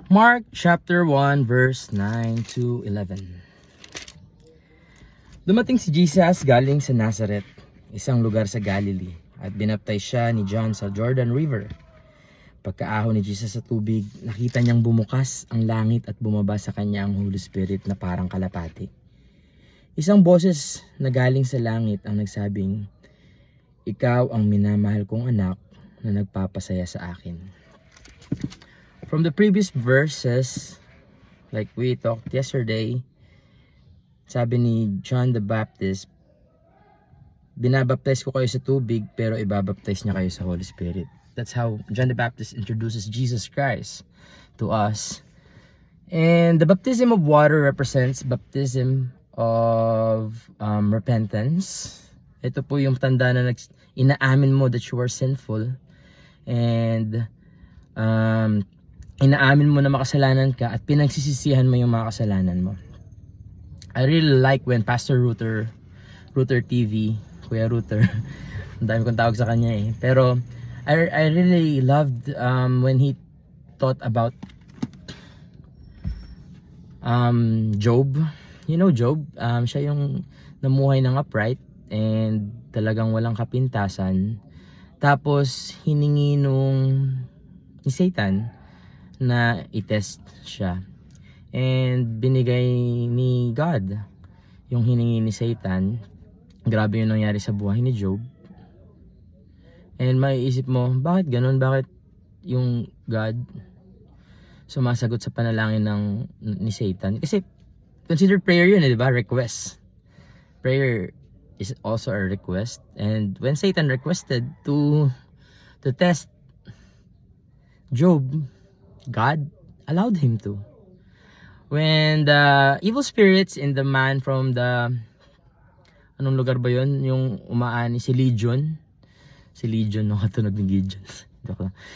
Mark chapter 1 verse 9 to 11. Dumating si Jesus galing sa Nazareth, isang lugar sa Galilee, at binaptize siya ni John sa Jordan River. Pagkaahon ni Jesus sa tubig, nakita niyang bumukas ang langit at bumaba sa kanya ang Holy Spirit na parang kalapati. Isang boses na galing sa langit ang nagsabing, "Ikaw ang minamahal kong anak na nagpapasaya sa akin." From the previous verses, like we talked yesterday, sabi ni John the Baptist, binabaptize ko kayo sa tubig pero ibabaptize niya kayo sa Holy Spirit. That's how John the Baptist introduces Jesus Christ to us. And the baptism of water represents baptism of repentance. Ito po yung tanda na inaamin mo that you are sinful, and inaamin mo na makasalanan ka at pinagsisisihan mo yung mga kasalanan mo. I really like when Pastor Ruther TV, Kuya Ruther, ang dami kong tawag sa kanya eh. Pero I really loved when he taught about Job. You know Job, siya yung namuhay ng upright and talagang walang kapintasan. Tapos hiningi ni Satan na i-test siya. And binigay ni God yung hiningi ni Satan. Grabe yung nangyari sa buhay ni Job. And maiisip mo, bakit ganun? Bakit yung God sumasagot sa panalangin ni Satan? Kasi consider prayer yun, di ba? Request. Prayer is also a request. And when Satan requested to test Job, God allowed him to. When the evil spirits in the man from the, anong lugar ba yun? Yung umaani, si Legion, no, katunog ni Gideon.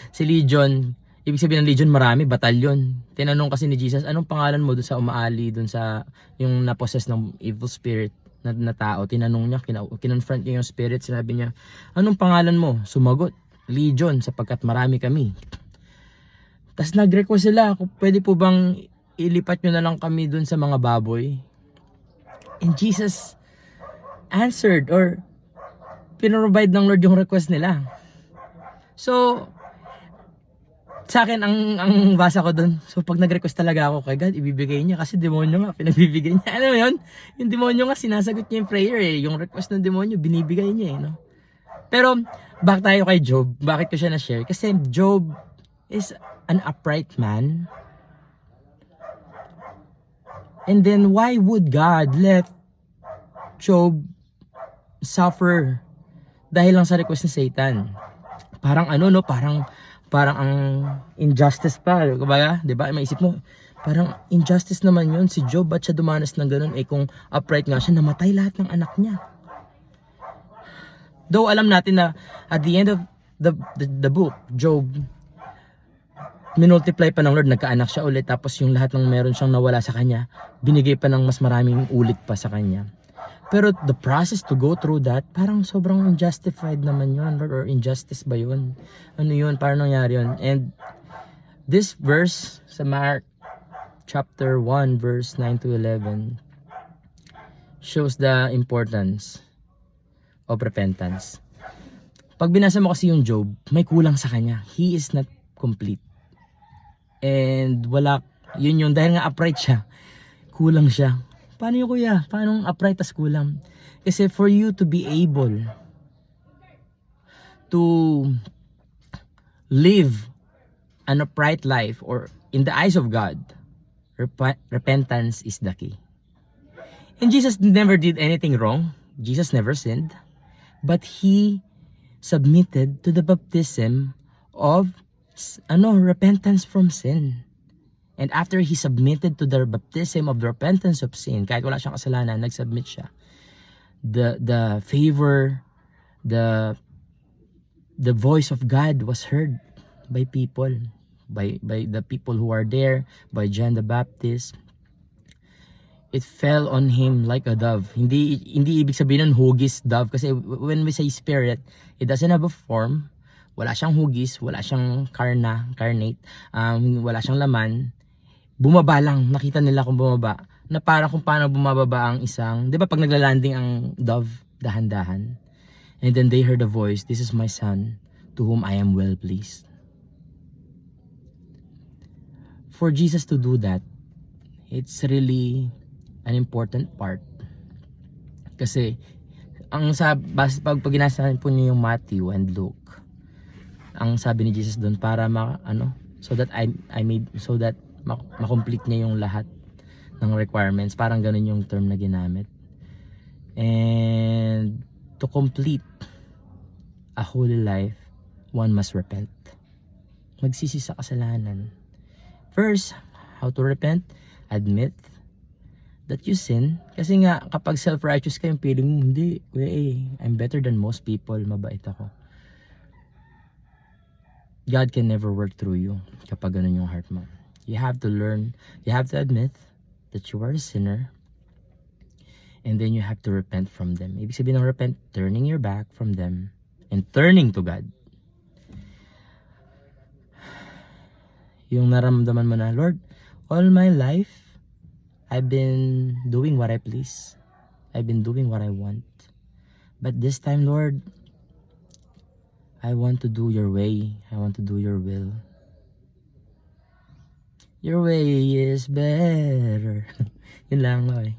Si Legion, ibig sabihin ng Legion, marami, batalyon. Tinanong kasi ni Jesus, anong pangalan mo dun sa umaali, dun sa, yung napossess ng evil spirit na tao. Tinanong niya, kinonfront niya yung spirit, sinabi niya, anong pangalan mo? Sumagot, Legion, sapagkat marami kami. Tapos nag-request sila, kung pwede po bang ilipat nyo na lang kami dun sa mga baboy. And Jesus answered, or pinrovide ng Lord yung request nila. So, sa akin, ang basa ko dun, so pag nag-request talaga ako kay God, ibibigay niya kasi demonyo nga, pinagbibigay niya. Alam mo yun? Yung demonyo nga, sinasagot niya yung prayer eh. Yung request ng demonyo, binibigay niya eh. No? Pero, back tayo kay Job. Bakit ko siya na-share? Kasi Job is an upright man. And then why would God let Job suffer dahil lang sa request ni Satan? Parang ano no, parang ang injustice pa, kumbaga, 'di ba? Maisip mo, parang injustice naman 'yun si Job, ba't siya dumanas ng ganun eh kung upright nga siya, namatay lahat ng anak niya. Though alam natin na at the end of the book, Job, minultiply pa ng Lord, nagkaanak siya ulit, tapos yung lahat ng meron siyang nawala sa kanya, binigay pa ng mas maraming ulit pa sa kanya. Pero the process to go through that, parang sobrang unjustified naman yun, Lord, or injustice ba yun? Ano yun? Parang nangyari yun? And this verse sa Mark chapter 1 verse 9 to 11 shows the importance of repentance. Pag binasa mo kasi yung Job, may kulang sa kanya. He is not complete. And wala, yun yung, dahil nga upright siya, kulang siya. Paano yung kuya? Paano upright tas kulang? Kasi for you to be able to live an upright life, or in the eyes of God, repentance is the key. And Jesus never did anything wrong. Jesus never sinned. But He submitted to the baptism of repentance from sin. And after He submitted to the baptism of the repentance of sin, kahit wala siyang kasalanan, nag-submit siya. The favor, the voice of God was heard by people, by the people who are there, by John the Baptist. It fell on him like a dove. Hindi ibig sabihin nun hugis dove, kasi when we say spirit, it doesn't have a form. Wala siyang hugis, wala siyang carnate, wala siyang laman. bumaba lang, nakita nila kung bumaba, na parang kung paano bumababa ang isang, 'di ba pag nagla-landing ang dove, dahan-dahan. And then they heard a voice, "This is my son, to whom I am well pleased." For Jesus to do that, it's really an important part. Kasi pag ginasa po niyo yung Matthew and Luke, ang sabi ni Jesus doon para so that makomplete niya yung lahat ng requirements. Parang ganun yung term na ginamit. And to complete a holy life, one must repent. Magsisi sa kasalanan. First, how to repent? Admit that you sin. Kasi nga, kapag self-righteous ka, yung feeling mo, hindi, I'm better than most people, mabait ako. God can never work through you kapag ganun yung heart mo. You have to learn, you have to admit that you are a sinner, and then you have to repent from them. Ibig sabihin ng repent, turning your back from them and turning to God. Yung naramdaman mo na, Lord, all my life, I've been doing what I please. I've been doing what I want. But this time, Lord, I want to do your way. I want to do your will. Your way is better. Yun lang, okay.